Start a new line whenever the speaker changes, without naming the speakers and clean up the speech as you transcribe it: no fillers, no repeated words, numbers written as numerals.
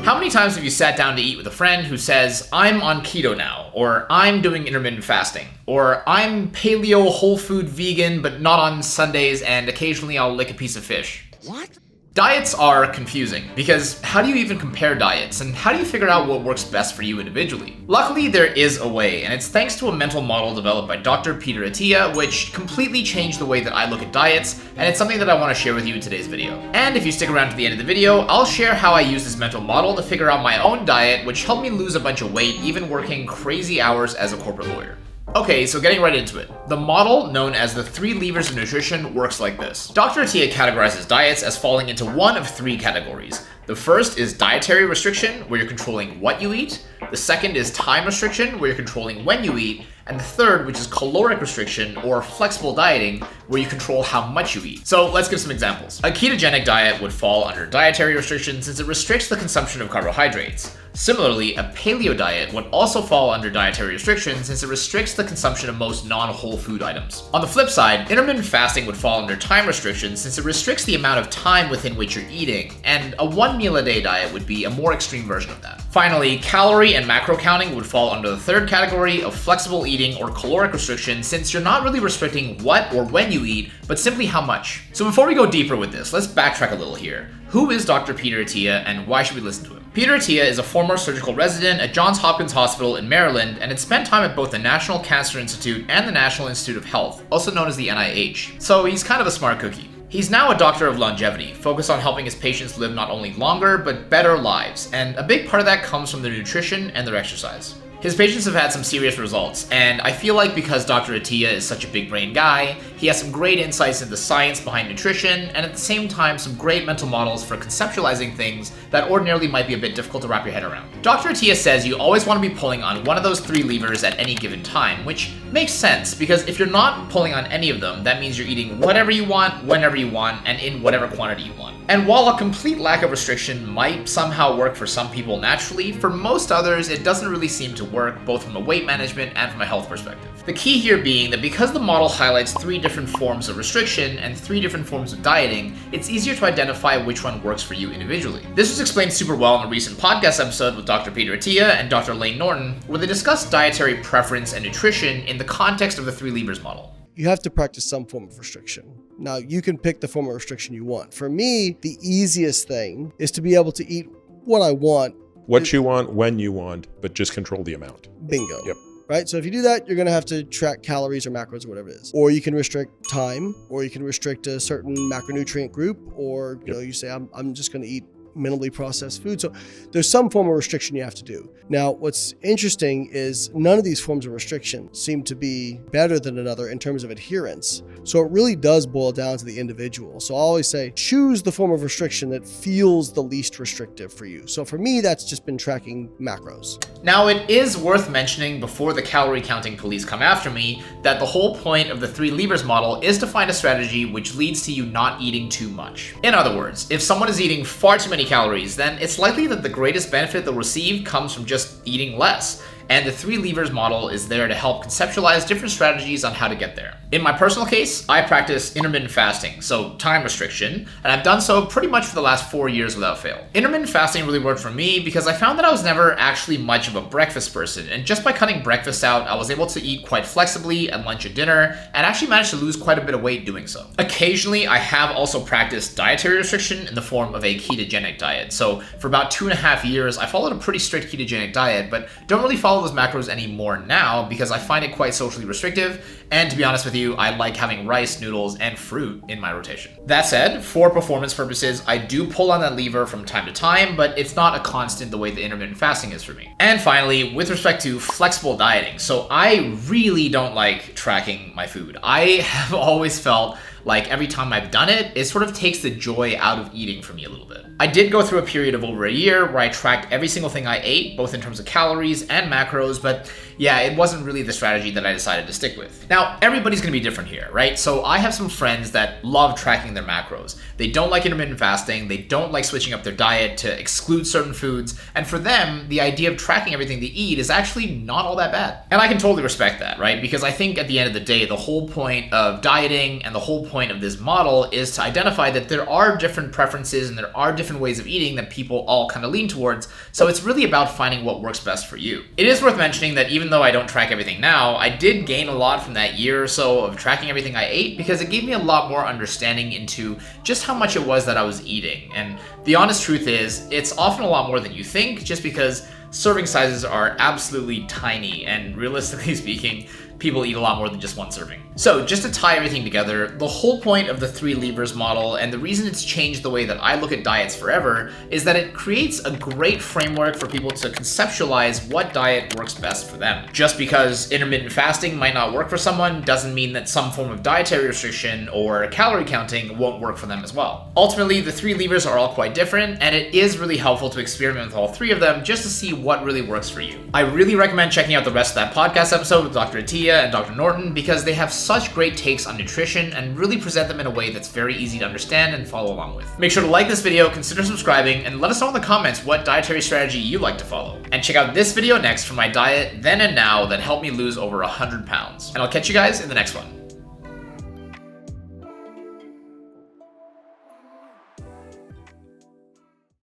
How many times have you sat down to eat with a friend who says, I'm on keto now, or I'm doing intermittent fasting, or I'm paleo whole food vegan but not on Sundays and occasionally I'll lick a piece of fish?
What?
Diets are confusing because how do you even compare diets and how do you figure out what works best for you individually? Luckily, there is a way, and it's thanks to a mental model developed by Dr. Peter Attia, which completely changed the way that I look at diets, and it's something that I want to share with you in today's video. And if you stick around to the end of the video, I'll share how I use this mental model to figure out my own diet, which helped me lose a bunch of weight even working crazy hours as a corporate lawyer. Okay, so getting right into it. The model, known as the 3 levers of nutrition, works like this. Dr. Attia categorizes diets as falling into one of 3 categories. The first is dietary restriction, where you're controlling what you eat. The second is time restriction, where you're controlling when you eat. And the third, which is caloric restriction, or flexible dieting, where you control how much you eat. So let's give some examples. A ketogenic diet would fall under dietary restriction since it restricts the consumption of carbohydrates. Similarly, a paleo diet would also fall under dietary restriction since it restricts the consumption of most non-whole food items. On the flip side, intermittent fasting would fall under time restriction since it restricts the amount of time within which you're eating, and a 1 meal a day diet would be a more extreme version of that. Finally, calorie and macro counting would fall under the third category of flexible eating or caloric restriction since you're not really restricting what or when you eat, but simply how much. So before we go deeper with this, let's backtrack a little here. Who is Dr. Peter Attia and why should we listen to him? Peter Attia is a former surgical resident at Johns Hopkins Hospital in Maryland and had spent time at both the National Cancer Institute and the National Institute of Health, also known as the NIH. So he's kind of a smart cookie. He's now a doctor of longevity, focused on helping his patients live not only longer, but better lives, and a big part of that comes from their nutrition and their exercise. His patients have had some serious results, and I feel like because Dr. Attia is such a big brain guy, he has some great insights into the science behind nutrition, and at the same time some great mental models for conceptualizing things that ordinarily might be a bit difficult to wrap your head around. Dr. Attia says you always want to be pulling on one of those 3 levers at any given time, which makes sense because if you're not pulling on any of them, that means you're eating whatever you want, whenever you want, and in whatever quantity you want. And while a complete lack of restriction might somehow work for some people naturally, for most others it doesn't really seem to work, both from a weight management and from a health perspective. The key here being that because the model highlights 3 different forms of restriction and 3 different forms of dieting, it's easier to identify which one works for you individually. This was explained super well in a recent podcast episode with Dr. Peter Attia and Dr. Lane Norton, where they discussed dietary preference and nutrition in the context of the 3 levers model.
You have to practice some form of restriction. Now, you can pick the form of restriction you want. For me, the easiest thing is to be able to eat what I want.
What you want, when you want, but just control the amount.
Bingo.
Yep.
Right? So if you do that, you're going to have to track calories or macros or whatever it is. Or you can restrict time, or you can restrict a certain macronutrient group, or you say, I'm just going to eat minimally processed food. So there's some form of restriction you have to do. Now, what's interesting is none of these forms of restriction seem to be better than another in terms of adherence. So it really does boil down to the individual. So I always say, choose the form of restriction that feels the least restrictive for you. So for me, that's just been tracking macros.
Now, it is worth mentioning before the calorie counting police come after me that the whole point of the 3 levers model is to find a strategy which leads to you not eating too much. In other words, if someone is eating far too many calories, then it's likely that the greatest benefit they'll receive comes from just eating less. And the 3 levers model is there to help conceptualize different strategies on how to get there. In my personal case, I practice intermittent fasting, so time restriction, and I've done so pretty much for the last 4 years without fail. Intermittent fasting really worked for me because I found that I was never actually much of a breakfast person, and just by cutting breakfast out, I was able to eat quite flexibly at lunch and dinner, and actually managed to lose quite a bit of weight doing so. Occasionally, I have also practiced dietary restriction in the form of a ketogenic diet. So for about 2.5 years, I followed a pretty strict ketogenic diet, but don't really follow those macros anymore now because I find it quite socially restrictive, and to be honest with you, I like having rice, noodles, and fruit in my rotation. That said, for performance purposes, I do pull on that lever from time to time, but it's not a constant the way the intermittent fasting is for me. And finally, with respect to flexible dieting, so I really don't like tracking my food. I have always felt like every time I've done it, it sort of takes the joy out of eating for me a little bit. I did go through a period of over a year where I tracked every single thing I ate, both in terms of calories and macros, but yeah, it wasn't really the strategy that I decided to stick with. Now, everybody's gonna be different here, right? So I have some friends that love tracking their macros. They don't like intermittent fasting, they don't like switching up their diet to exclude certain foods, and for them, the idea of tracking everything they eat is actually not all that bad. And I can totally respect that, right? Because I think at the end of the day, the whole point of dieting and the whole point of this model is to identify that there are different preferences and there are different ways of eating that people all kind of lean towards, so it's really about finding what works best for you. It is worth mentioning that even though I don't track everything now, I did gain a lot from that year or so of tracking everything I ate because it gave me a lot more understanding into just how much it was that I was eating. And the honest truth is, it's often a lot more than you think, just because serving sizes are absolutely tiny, and realistically speaking, people eat a lot more than just one serving. So just to tie everything together, the whole point of the 3 levers model, and the reason it's changed the way that I look at diets forever, is that it creates a great framework for people to conceptualize what diet works best for them. Just because intermittent fasting might not work for someone doesn't mean that some form of dietary restriction or calorie counting won't work for them as well. Ultimately, the 3 levers are all quite different, and it is really helpful to experiment with all 3 of them just to see what really works for you. I really recommend checking out the rest of that podcast episode with Dr. Atiyah and Dr. Norton because they have such great takes on nutrition and really present them in a way that's very easy to understand and follow along with. Make sure to like this video, consider subscribing, and let us know in the comments what dietary strategy you like to follow. And check out this video next for my diet then and now that helped me lose over 100 pounds. And I'll catch you guys in the next one.